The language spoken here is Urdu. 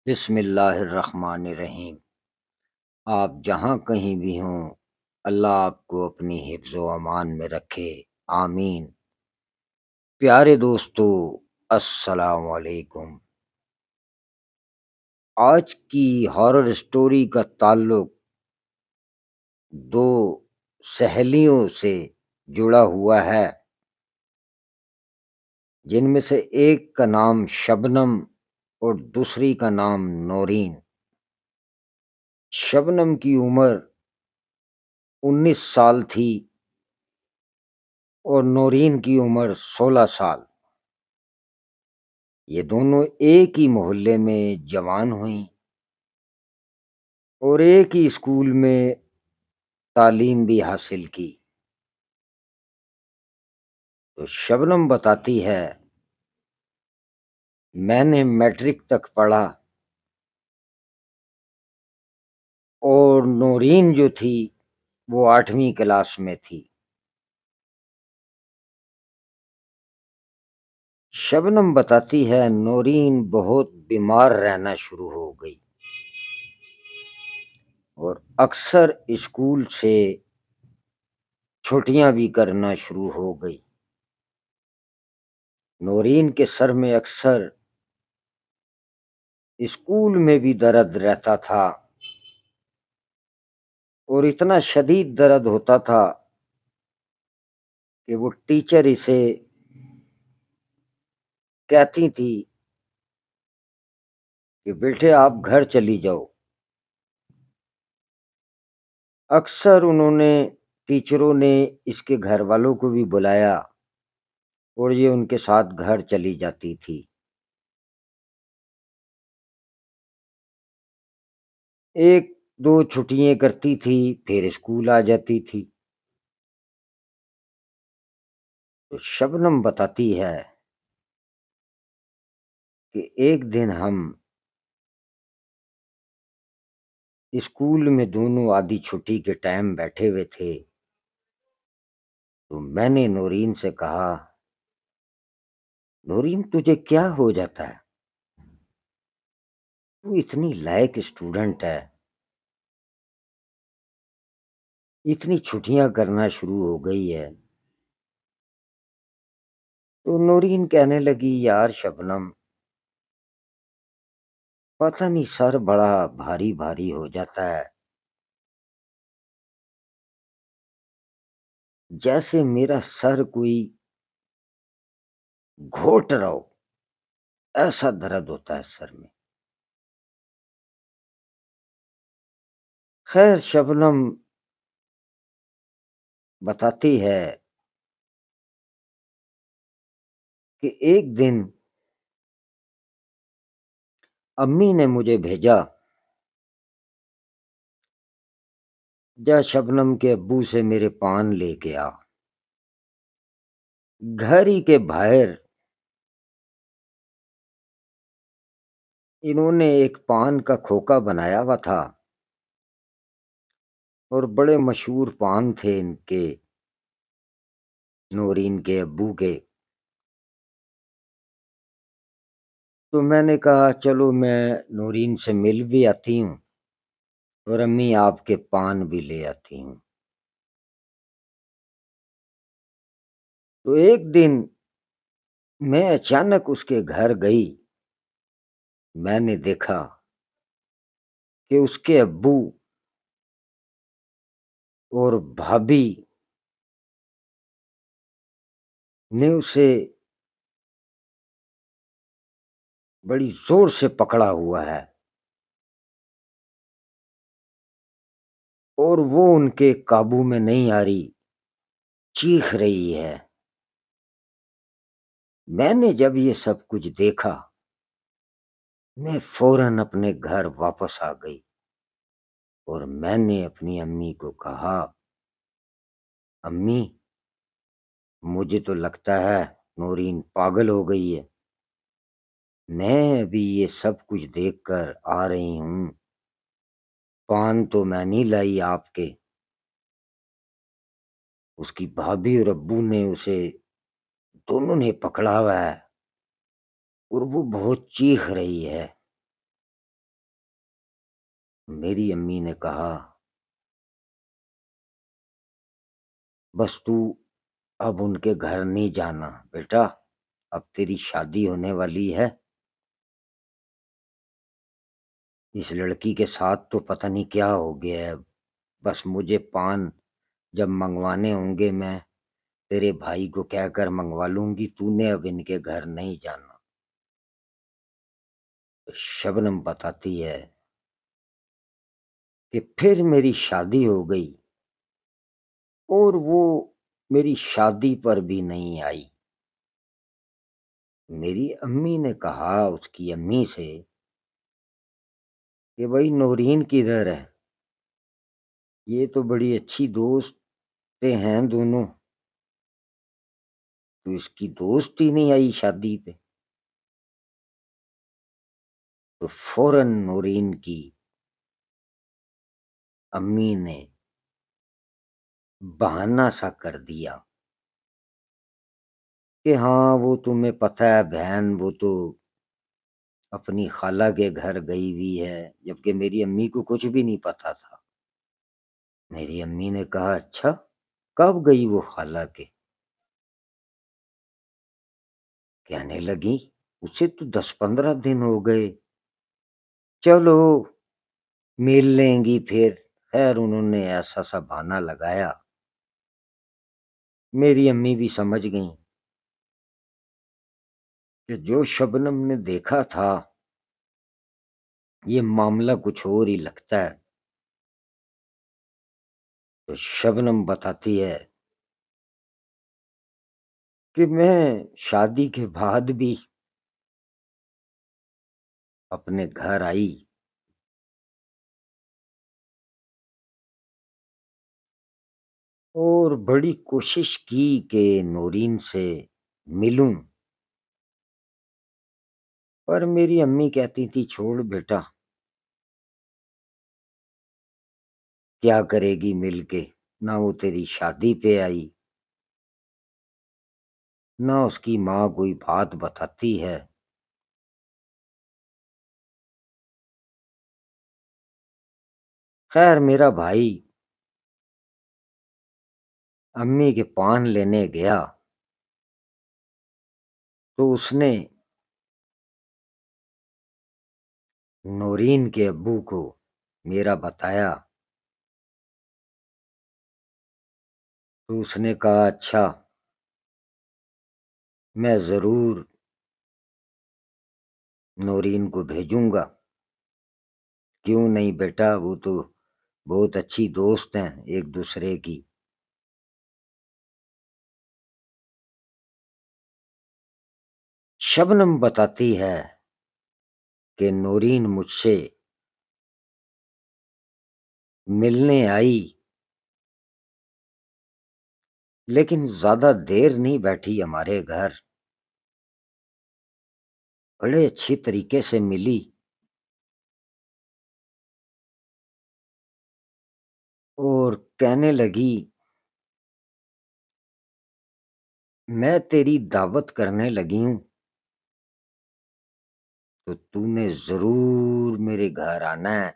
بسم اللہ الرحمن الرحیم۔ آپ جہاں کہیں بھی ہوں، اللہ آپ کو اپنی حفظ و امان میں رکھے، آمین۔ پیارے دوستو، السلام علیکم۔ آج کی ہارر سٹوری کا تعلق دو سہیلیوں سے جڑا ہوا ہے، جن میں سے ایک کا نام شبنم اور دوسری کا نام نورین۔ شبنم کی عمر 19 سال تھی اور نورین کی عمر 16 سال۔ یہ دونوں ایک ہی محلے میں جوان ہوئیں اور ایک ہی اسکول میں تعلیم بھی حاصل کی۔ تو شبنم بتاتی ہے، میں نے میٹرک تک پڑھا اور نورین جو تھی وہ 8ویں کلاس میں تھی۔ شبنم بتاتی ہے نورین بہت بیمار رہنا شروع ہو گئی اور اکثر اسکول سے چھٹیاں بھی کرنا شروع ہو گئی۔ نورین کے سر میں اکثر اسکول میں بھی درد رہتا تھا اور اتنا شدید درد ہوتا تھا کہ وہ ٹیچر اسے کہتی تھی کہ بیٹے آپ گھر چلی جاؤ۔ اکثر ٹیچروں نے اس کے گھر والوں کو بھی بلایا اور یہ ان کے ساتھ گھر چلی جاتی تھی۔ ایک دو چھٹیاں کرتی تھی پھر اسکول آ جاتی تھی۔ تو شبنم بتاتی ہے کہ ایک دن ہم اسکول میں دونوں آدھی چھٹی کے ٹائم بیٹھے ہوئے تھے، تو میں نے نورین سے کہا، نورین تجھے کیا ہو جاتا ہے؟ تو اتنی لائق اسٹوڈنٹ ہے، اتنی چھٹیاں کرنا شروع ہو گئی ہے۔ تو نورین کہنے لگی، یار شبنم پتہ نہیں سر بڑا بھاری بھاری ہو جاتا ہے، جیسے میرا سر کوئی گھوٹ رہا ہو، ایسا درد ہوتا ہے سر میں۔ خیر شبنم بتاتی ہے کہ ایک دن امی نے مجھے بھیجا، جا شبنم کے ابو سے میرے پان لے کے آ۔ گھر ہی کے باہر انہوں نے ایک پان کا کھوکا بنایا ہوا تھا اور بڑے مشہور پان تھے ان کے، نورین کے ابو کے۔ تو میں نے کہا چلو میں نورین سے مل بھی آتی ہوں اور امی آپ کے پان بھی لے آتی ہوں۔ تو ایک دن میں اچانک اس کے گھر گئی، میں نے دیکھا کہ اس کے ابو اور بھابھی نے اسے بڑی زور سے پکڑا ہوا ہے اور وہ ان کے قابو میں نہیں آ رہی، چیخ رہی ہے۔ میں نے جب یہ سب کچھ دیکھا، میں فوراً اپنے گھر واپس آ گئی اور میں نے اپنی امی کو کہا، امی مجھے تو لگتا ہے نورین پاگل ہو گئی ہے، میں ابھی یہ سب کچھ دیکھ کر آ رہی ہوں، پان تو میں نہیں لائی آپ کے۔ اس کی بھابھی اور ابو نے اسے دونوں نے پکڑا ہوا ہے اور وہ بہت چیخ رہی ہے۔ میری امی نے کہا بس تو اب ان کے گھر نہیں جانا بیٹا، اب تیری شادی ہونے والی ہے، اس لڑکی کے ساتھ تو پتہ نہیں کیا ہو گیا ہے، بس مجھے پان جب منگوانے ہوں گے میں تیرے بھائی کو کہہ کر منگوا لوں گی، تو نے اب ان کے گھر نہیں جانا۔ شبنم بتاتی ہے کہ پھر میری شادی ہو گئی اور وہ میری شادی پر بھی نہیں آئی۔ میری امی نے کہا اس کی امی سے کہ بھائی نورین کدھر ہے، یہ تو بڑی اچھی دوستیں ہیں دونوں، تو اس کی دوست ہی نہیں آئی شادی پہ۔ تو فوراً نورین کی امی نے بہانہ سا کر دیا کہ ہاں وہ تمہیں پتہ ہے بہن، وہ تو اپنی خالہ کے گھر گئی ہوئی ہے، جبکہ میری امی کو کچھ بھی نہیں پتا تھا۔ میری امی نے کہا اچھا کب گئی وہ خالہ کے؟ کہنے لگی اسے تو 10-15 دن ہو گئے، چلو مل لیں گی پھر۔ خیر انہوں نے ایسا سا بہانہ لگایا، میری امی بھی سمجھ گئیں کہ جو شبنم نے دیکھا تھا یہ معاملہ کچھ اور ہی لگتا ہے۔ تو شبنم بتاتی ہے کہ میں شادی کے بعد بھی اپنے گھر آئی اور بڑی کوشش کی کہ نورین سے ملوں، پر میری امی کہتی تھی چھوڑ بیٹا، کیا کرے گی مل کے، نہ وہ تیری شادی پہ آئی نہ اس کی ماں کوئی بات بتاتی ہے۔ خیر میرا بھائی امی کے پان لینے گیا تو اس نے نورین کے ابو کو میرا بتایا، تو اس نے کہا اچھا میں ضرور نورین کو بھیجوں گا، کیوں نہیں بیٹا، وہ تو بہت اچھی دوست ہیں ایک دوسرے کی۔ شبنم بتاتی ہے کہ نورین مجھ سے ملنے آئی لیکن زیادہ دیر نہیں بیٹھی ہمارے گھر، بڑے اچھی طریقے سے ملی اور کہنے لگی میں تیری دعوت کرنے لگی ہوں تو تو نے ضرور میرے گھر آنا ہے،